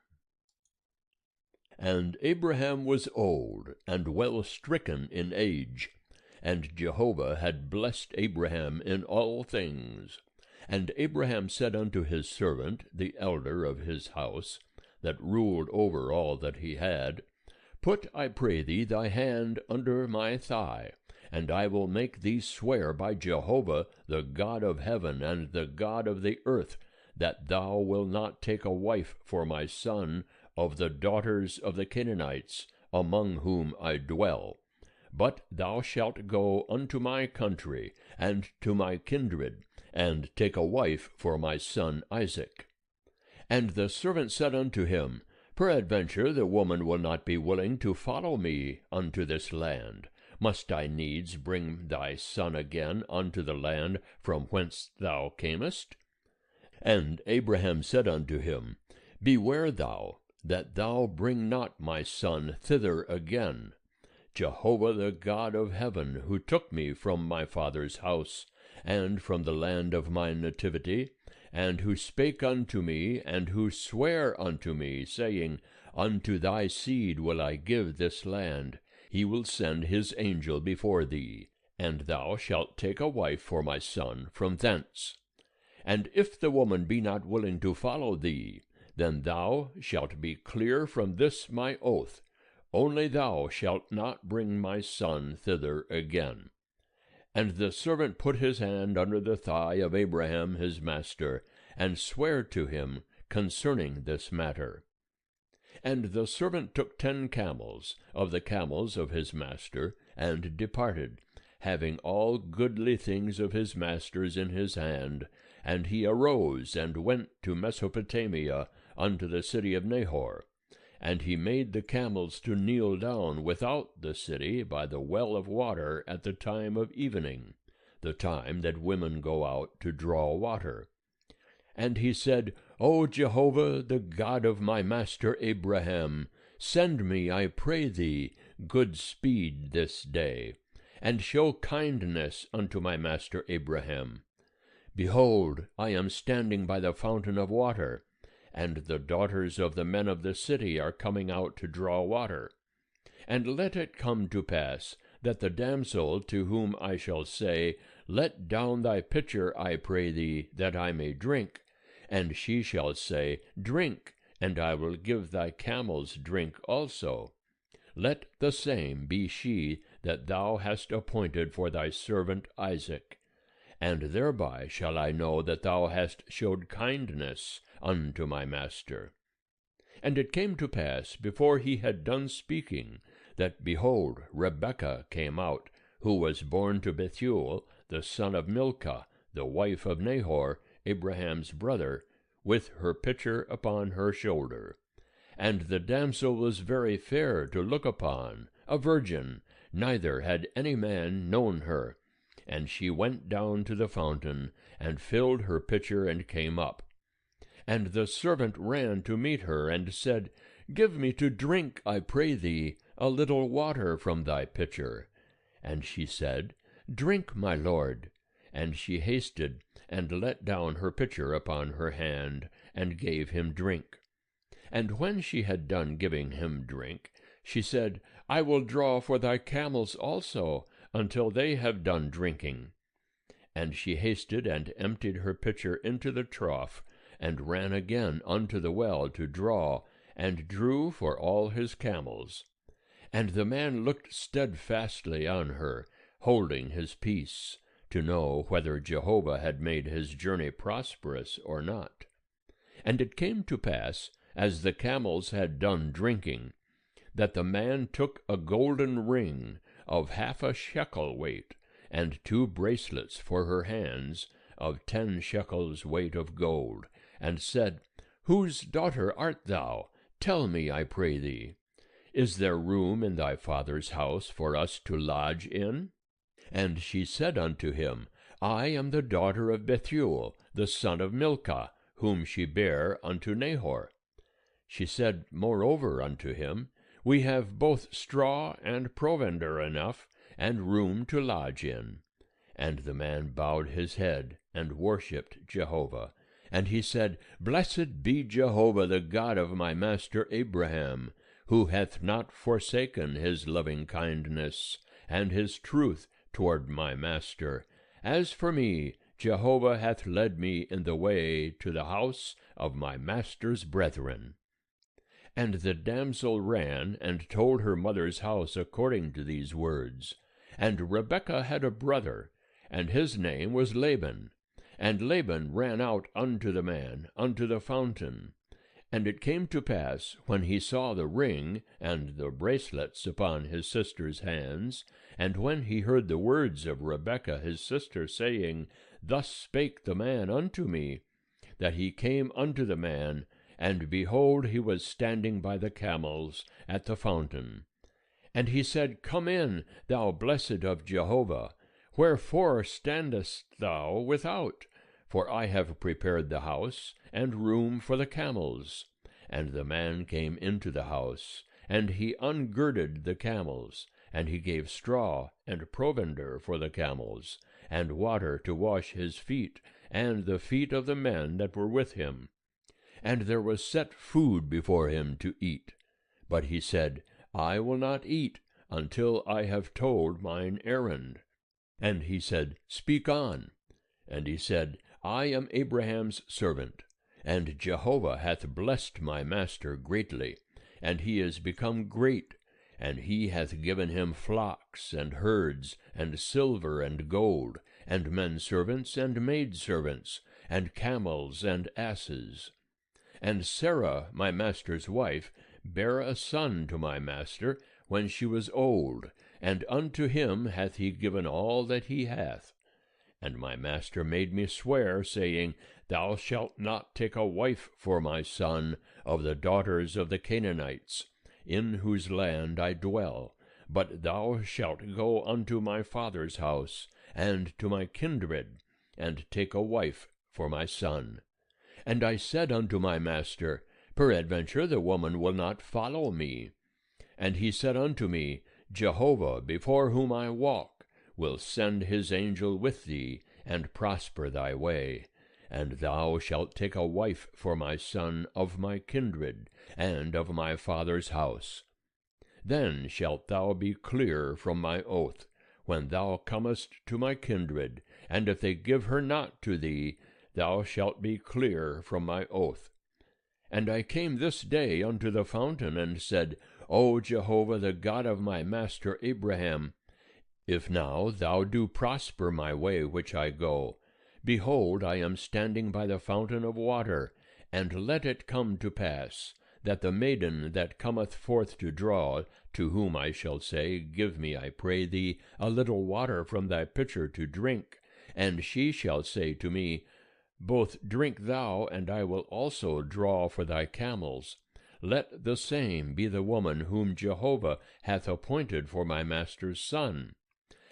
And Abraham was old, and well stricken in age, and Jehovah had blessed Abraham in all things. And Abraham said unto his servant, the elder of his house, that ruled over all that he had, Put, I pray thee, thy hand under my thigh, and I will make thee swear by Jehovah, the God of heaven and the God of the earth, that thou wilt not take a wife for my son of the daughters of the Canaanites, among whom I dwell. But thou shalt go unto my country, and to my kindred, and take a wife for my son Isaac. And the servant said unto him, Peradventure the woman will not be willing to follow me unto this land. Must I needs bring thy son again unto the land from whence thou camest? And Abraham said unto him, Beware thou, that thou bring not my son thither again. Jehovah the God of heaven, who took me from my father's house, and from the land of my nativity, and who spake unto me, and who sware unto me, saying, Unto thy seed will I give this land, he will send his angel before thee, and thou shalt take a wife for my son from thence. And if the woman be not willing to follow thee, then thou shalt be clear from this my oath, only thou shalt not bring my son thither again. And the servant put his hand under the thigh of Abraham his master, and sware to him concerning this matter. And the servant took 10 camels of the camels of his master, and departed, having all goodly things of his master's in his hand. And he arose and went to Mesopotamia unto the city of Nahor. And he made the camels to kneel down without the city by the well of water at the time of evening, the time that women go out to draw water. And he said, O Jehovah, the God of my master Abraham, send me, I pray thee, good speed this day, and show kindness unto my master Abraham. Behold, I am standing by the fountain of water, and the daughters of the men of the city are coming out to draw water. And let it come to pass, that the damsel to whom I shall say, Let down thy pitcher, I pray thee, that I may drink, and she shall say, Drink, and I will give thy camels drink also. Let the same be she that thou hast appointed for thy servant Isaac. And thereby shall I know that thou hast showed kindness unto my master. And it came to pass, before he had done speaking, that, behold, Rebekah came out, who was born to Bethuel, the son of Milcah, the wife of Nahor, Abraham's brother, with her pitcher upon her shoulder. And the damsel was very fair to look upon, a virgin, neither had any man known her. And she went down to the fountain, and filled her pitcher, and came up. And the servant ran to meet her, and said, Give me to drink, I pray thee, a little water from thy pitcher. And she said, Drink, my lord. And she hasted, and let down her pitcher upon her hand, and gave him drink. And when she had done giving him drink, she said, I will draw for thy camels also, until they have done drinking. And she hasted and emptied her pitcher into the trough, and ran again unto the well to draw, and drew for all his camels. And the man looked steadfastly on her, holding his peace, to know whether Jehovah had made his journey prosperous or not. And it came to pass, as the camels had done drinking, that the man took a golden ring of 1/2 shekel weight, and 2 bracelets for her hands of 10 shekels weight of gold, and said, Whose daughter art thou? Tell me, I pray thee. Is there room in thy father's house for us to lodge in? And she said unto him, I am the daughter of Bethuel, the son of Milcah, whom she bare unto Nahor. She said moreover unto him, We have both straw and provender enough, and room to lodge in. And the man bowed his head, and worshipped Jehovah, And he said, Blessed be Jehovah, the God of my master Abraham, who hath not forsaken his loving kindness and his truth toward my master. As for me, Jehovah hath led me in the way to the house of my master's brethren. And the damsel ran and told her mother's house according to these words. And Rebekah had a brother, and his name was Laban. And Laban ran out unto the man, unto the fountain. And it came to pass, when he saw the ring and the bracelets upon his sister's hands, and when he heard the words of Rebekah his sister, saying, Thus spake the man unto me, that he came unto the man, and behold, he was standing by the camels at the fountain. And he said, Come in, thou blessed of Jehovah. Wherefore standest thou without? For I have prepared the house and room for the camels. And the man came into the house, and he ungirded the camels, and he gave straw and provender for the camels, and water to wash his feet, and the feet of the men that were with him. And there was set food before him to eat. But he said, I will not eat until I have told mine errand. And he said, Speak on. And he said, I am Abraham's servant, and Jehovah hath blessed my master greatly, and he is become great, and he hath given him flocks and herds, and silver and gold, and men servants and maidservants, and camels and asses. And Sarah, my master's wife, bare a son to my master when she was old, and unto him hath he given all that he hath. And my master made me swear, saying, Thou shalt not take a wife for my son of the daughters of the Canaanites, in whose land I dwell, but thou shalt go unto my father's house, and to my kindred, and take a wife for my son. And I said unto my master, Peradventure the woman will not follow me. And he said unto me, Jehovah, before whom I walk, will send his angel with thee, and prosper thy way. And thou shalt take a wife for my son of my kindred, and of my father's house. Then shalt thou be clear from my oath, when thou comest to my kindred, and if they give her not to thee, thou shalt be clear from my oath. And I came this day unto the fountain, and said, O Jehovah, the God of my master Abraham, if now thou do prosper my way which I go, behold, I am standing by the fountain of water, and let it come to pass, that the maiden that cometh forth to draw, to whom I shall say, Give me, I pray thee, a little water from thy pitcher to drink, and she shall say to me, Both drink thou, and I will also draw for thy camels. Let the same be the woman whom Jehovah hath appointed for my master's son.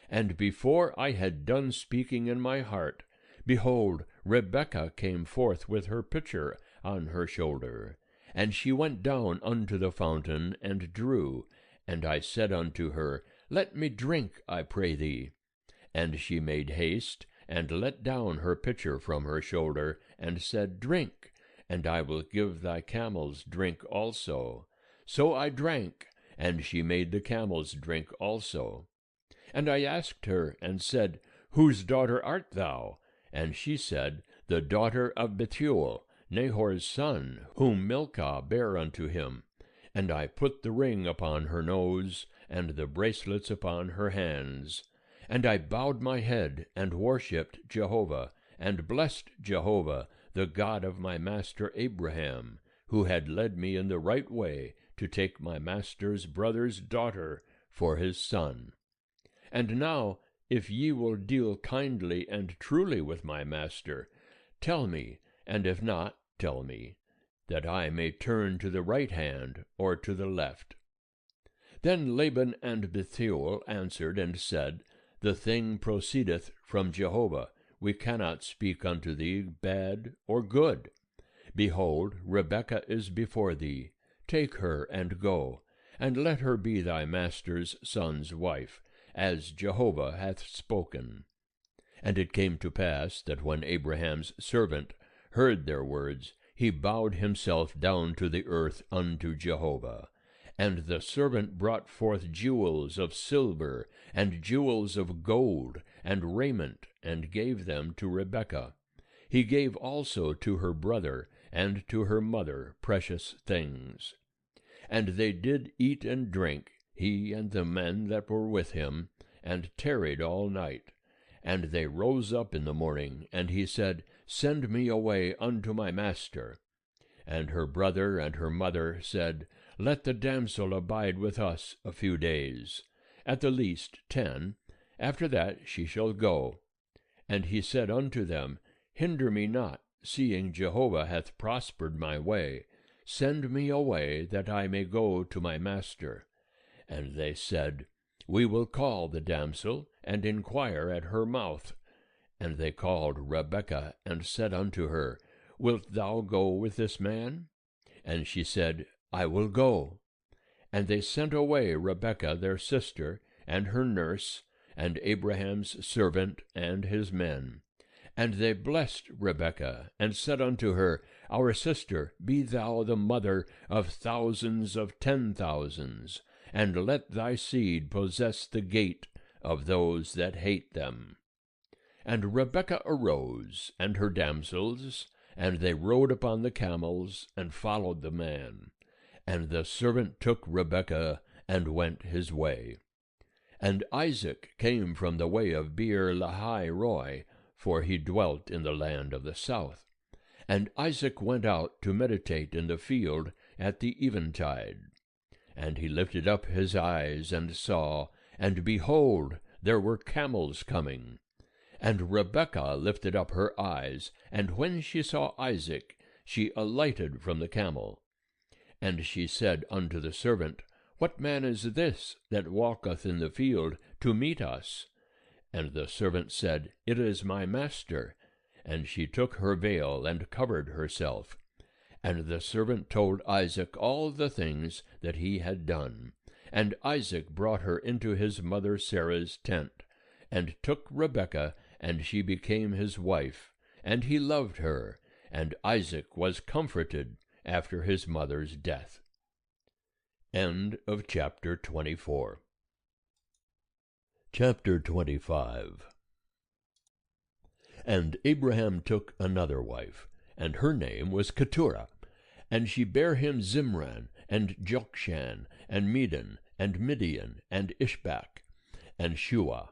And before I had done speaking in my heart, behold, Rebekah came forth with her pitcher on her shoulder. And she went down unto the fountain, and drew. And I said unto her, Let me drink, I pray thee. And she made haste, and let down her pitcher from her shoulder, and said, Drink, and I will give thy camels drink also. So I drank, and she made the camels drink also. And I asked her, and said, Whose daughter art thou? And she said, The daughter of Bethuel, Nahor's son, whom Milcah bare unto him. And I put the ring upon her nose, and the bracelets upon her hands. And I bowed my head, and worshipped Jehovah, and blessed Jehovah, the God of my master Abraham, who had led me in the right way to take my master's brother's daughter for his son. And now, if ye will deal kindly and truly with my master, tell me, and if not, tell me, that I may turn to the right hand or to the left. Then Laban and Bethuel answered and said, The thing proceedeth from Jehovah. We cannot speak unto thee bad or good. Behold, Rebekah is before thee. Take her and go, and let her be thy master's son's wife, as Jehovah hath spoken. And it came to pass that when Abraham's servant heard their words, he bowed himself down to the earth unto Jehovah. And the servant brought forth jewels of silver, and jewels of gold, and raiment, and gave them to Rebekah. He gave also to her brother and to her mother precious things. And they did eat and drink, he and the men that were with him, and tarried all night. And they rose up in the morning, and he said, Send me away unto my master. And her brother and her mother said, Let the damsel abide with us a few days, at the least 10. After that she shall go. And he said unto them, Hinder me not, seeing Jehovah hath prospered my way. Send me away, that I may go to my master. And they said, We will call the damsel, and inquire at her mouth. And they called Rebekah, and said unto her, Wilt thou go with this man? And she said, I will go. And they sent away Rebekah their sister, and her nurse, and Abraham's servant, and his men. And they blessed Rebekah, and said unto her, Our sister, be thou the mother of thousands of 10,000s, and let thy seed possess the gate of those that hate them. And Rebekah arose, and her damsels, and they rode upon the camels, and followed the man. And the servant took Rebekah, and went his way. And Isaac came from the way of Beer-lahai-roi, for he dwelt in the land of the south. And Isaac went out to meditate in the field at the eventide. And he lifted up his eyes, and saw, and behold, there were camels coming. And Rebekah lifted up her eyes, and when she saw Isaac, she alighted from the camel. And she said unto the servant, What man is this that walketh in the field to meet us? And the servant said, It is my master. And she took her veil, and covered herself. And the servant told Isaac all the things that he had done. And Isaac brought her into his mother Sarah's tent, and took Rebekah, and she became his wife. And he loved her, and Isaac was comforted after his mother's death. End of chapter 24. Chapter 25. And Abraham took another wife, and her name was Keturah. And she bare him Zimran, and Jokshan, and Medan, and Midian, and Ishbak, and Shua.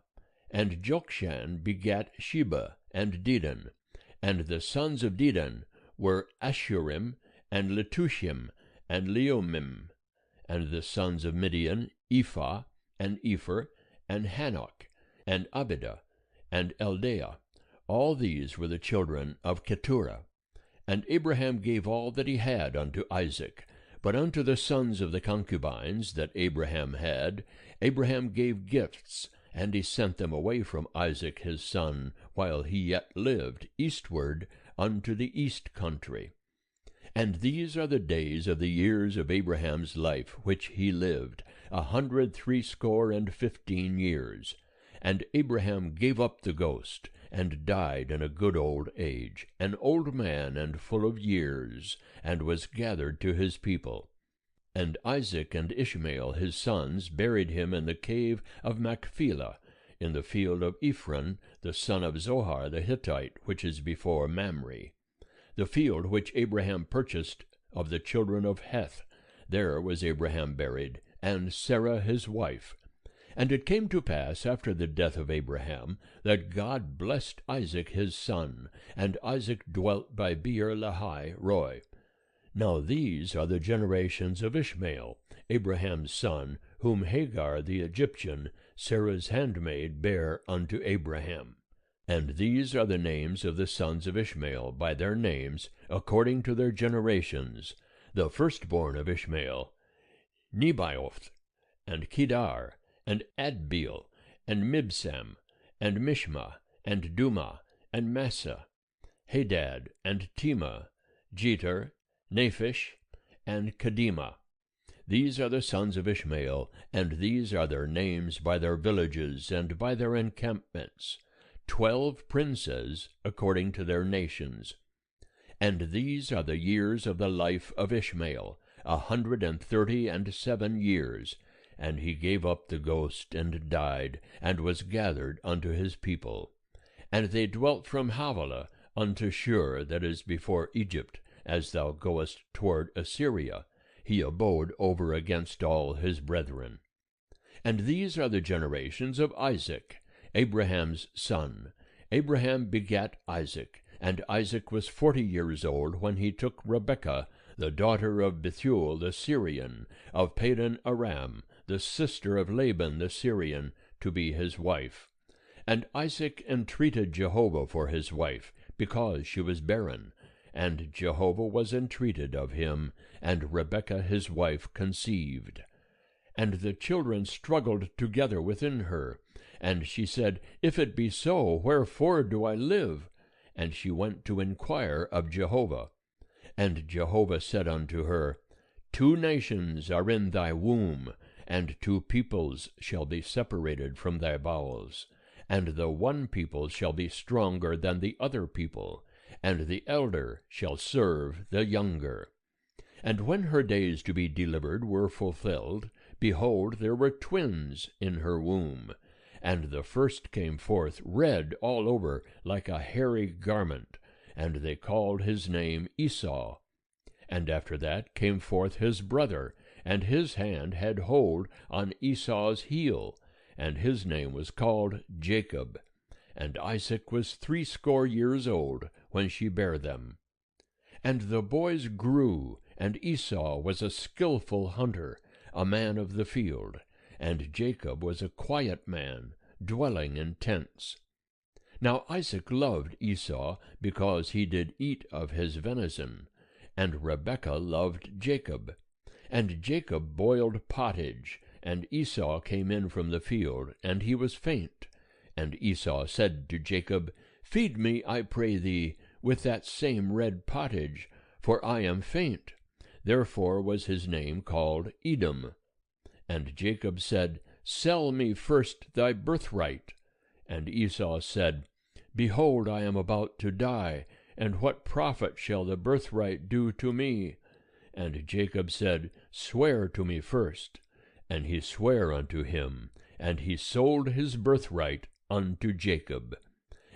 And Jokshan begat Sheba, and Dedan. And the sons of Dedan were Ashurim, and Letushim, and Leomim. And the sons of Midian, Ephah, and Epher, and Hanok, and Abidah, and Eldaah. All these were the children of Keturah. And Abraham gave all that he had unto Isaac. But unto the sons of the concubines that Abraham had, Abraham gave gifts, and he sent them away from Isaac his son, while he yet lived, eastward unto the east country. And these are the days of the years of Abraham's life, which he lived, 160 years. And Abraham gave up the ghost, and died in a good old age, an old man and full of years, and was gathered to his people. And Isaac and Ishmael his sons buried him in the cave of Machpelah, in the field of Ephron, the son of Zohar the Hittite, which is before Mamre. The field which Abraham purchased of the children of Heth, there was Abraham buried, and Sarah his wife. And it came to pass after the death of Abraham, that God blessed Isaac his son, and Isaac dwelt by Beer-lahai-roi. Now these are the generations of Ishmael, Abraham's son, whom Hagar the Egyptian, Sarah's handmaid, bare unto Abraham. And these are the names of the sons of Ishmael, by their names, according to their generations. The firstborn of Ishmael, Nebaioth, and Kedar, and Adbeel, and Mibsam, and Mishma, and Dumah, and Massa, Hadad, and Tema, Jeter, Naphish, and Kedemah. These are the sons of Ishmael, and these are their names by their villages and by their encampments, 12 princes according to their nations. And these are the years of the life of Ishmael, 137 years. And he gave up the ghost, and died, and was gathered unto his people. And they dwelt from Havilah unto Shur, that is before Egypt, as thou goest toward Assyria. He abode over against all his brethren. And these are the generations of Isaac, Abraham's son. Abraham begat Isaac, and Isaac was 40 years old when he took Rebekah, the daughter of Bethuel the Syrian, of Padan Aram, the sister of Laban the Syrian, to be his wife. And Isaac entreated Jehovah for his wife, because she was barren. And Jehovah was entreated of him, and Rebekah his wife conceived. And the children struggled together within her. And she said, If it be so, wherefore do I live? And she went to inquire of Jehovah. And Jehovah said unto her, 2 nations are in thy womb, and 2 peoples shall be separated from thy bowels. And the one people shall be stronger than the other people, and the elder shall serve the younger. And when her days to be delivered were fulfilled, behold, there were twins in her womb. And the first came forth red all over, like a hairy garment, and they called his name Esau. And after that came forth his brother, and his hand had hold on Esau's heel, and his name was called Jacob. And Isaac was 80 years old when she bare them. And the boys grew, and Esau was a skillful hunter, a man of the field, and Jacob was a quiet man, dwelling in tents. Now Isaac loved Esau, because he did eat of his venison, and Rebekah loved Jacob. And Jacob boiled pottage, and Esau came in from the field, and he was faint. And Esau said to Jacob, Feed me, I pray thee, with that same red pottage, for I am faint. Therefore was his name called Edom. And Jacob said, Sell me first thy birthright. And Esau said, Behold, I am about to die, and what profit shall the birthright do to me? And Jacob said, Swear to me first. And he sware unto him, and he sold his birthright unto Jacob.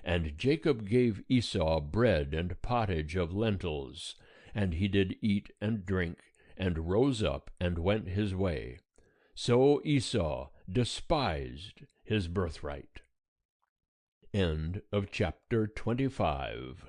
And Jacob gave Esau bread and pottage of lentils, and he did eat and drink, and rose up and went his way. So Esau despised his birthright. End of chapter 25.